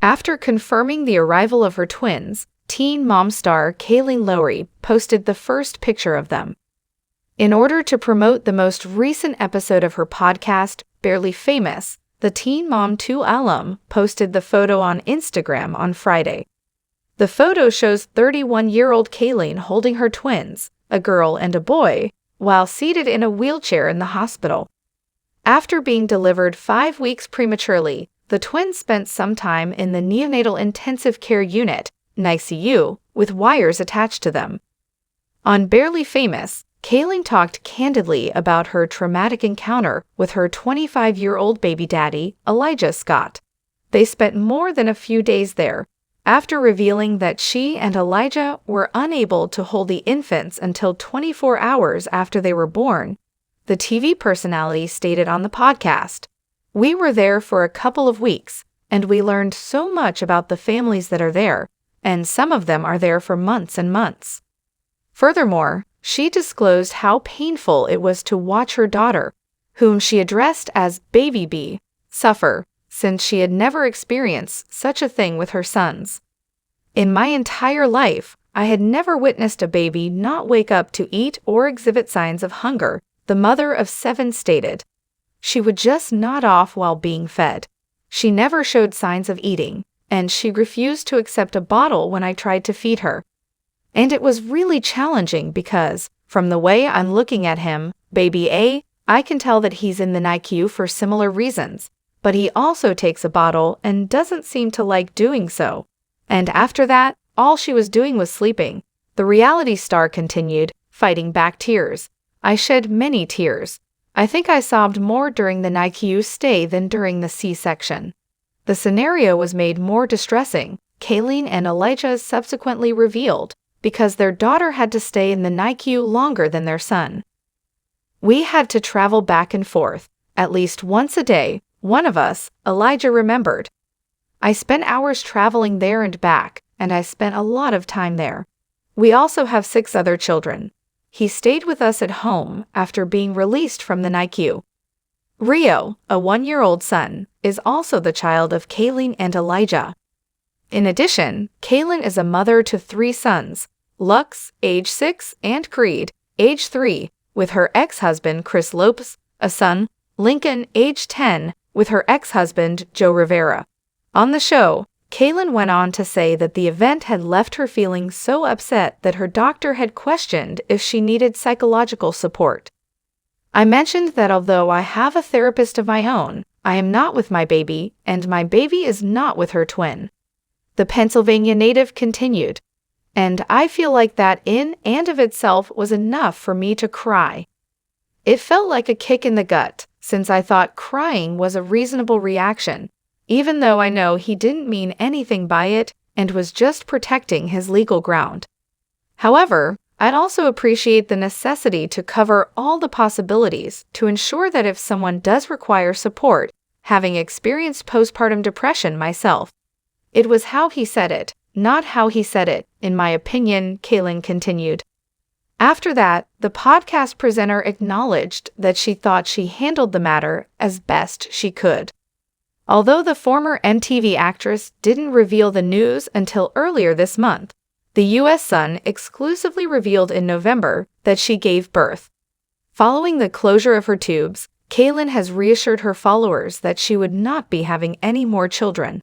After confirming the arrival of her twins, Teen Mom star Kailyn Lowry posted the first picture of them. In order to promote the most recent episode of her podcast, Barely Famous, the Teen Mom 2 alum posted the photo on Instagram on Friday. The photo shows 31-year-old Kailyn holding her twins, a girl and a boy, while seated in a wheelchair in the hospital. After being delivered 5 weeks prematurely, the twins spent some time in the neonatal intensive care unit, NICU, with wires attached to them. On Barely Famous, Kailyn talked candidly about her traumatic encounter with her 25-year-old baby daddy, Elijah Scott. They spent more than a few days there, after revealing that she and Elijah were unable to hold the infants until 24 hours after they were born. The TV personality stated on the podcast, "We were there for a couple of weeks, and we learned so much about the families that are there, and some of them are there for months and months." Furthermore, she disclosed how painful it was to watch her daughter, whom she addressed as Baby B, suffer, since she had never experienced such a thing with her sons. "In my entire life, I had never witnessed a baby not wake up to eat or exhibit signs of hunger," the mother of 7 stated. She would just nod off while being fed. She never showed signs of eating, and she refused to accept a bottle when I tried to feed her. And it was really challenging because, from the way I'm looking at him, Baby A, I can tell that he's in the NICU for similar reasons, but he also takes a bottle and doesn't seem to like doing so. And after that, all she was doing was sleeping. The reality star continued, fighting back tears. "I shed many tears. I think I sobbed more during the NICU stay than during the C-section." The scenario was made more distressing, Kailyn and Elijah subsequently revealed, because their daughter had to stay in the NICU longer than their son. "We had to travel back and forth, at least once a day, one of us," Elijah remembered. "I spent hours traveling there and back, and I spent a lot of time there. We also have 6 other children. He stayed with us at home after being released from the NICU." Rio, a 1-year-old son, is also the child of Kailyn and Elijah. In addition, Kailyn is a mother to 3 sons, Lux, age 6, and Creed, age 3, with her ex-husband Chris Lopes, a son, Lincoln, age 10, with her ex-husband Joe Rivera. On the show, Kailyn went on to say that the event had left her feeling so upset that her doctor had questioned if she needed psychological support. "I mentioned that although I have a therapist of my own, I am not with my baby, and my baby is not with her twin." The Pennsylvania native continued, "And I feel like that in and of itself was enough for me to cry. It felt like a kick in the gut, since I thought crying was a reasonable reaction, even though I know he didn't mean anything by it and was just protecting his legal ground. However, I'd also appreciate the necessity to cover all the possibilities to ensure that if someone does require support, having experienced postpartum depression myself. It was how he said it, not how he said it, in my opinion," Kailyn continued. After that, the podcast presenter acknowledged that she thought she handled the matter as best she could. Although the former MTV actress didn't reveal the news until earlier this month, the U.S. Sun exclusively revealed in November that she gave birth. Following the closure of her tubes, Kailyn has reassured her followers that she would not be having any more children.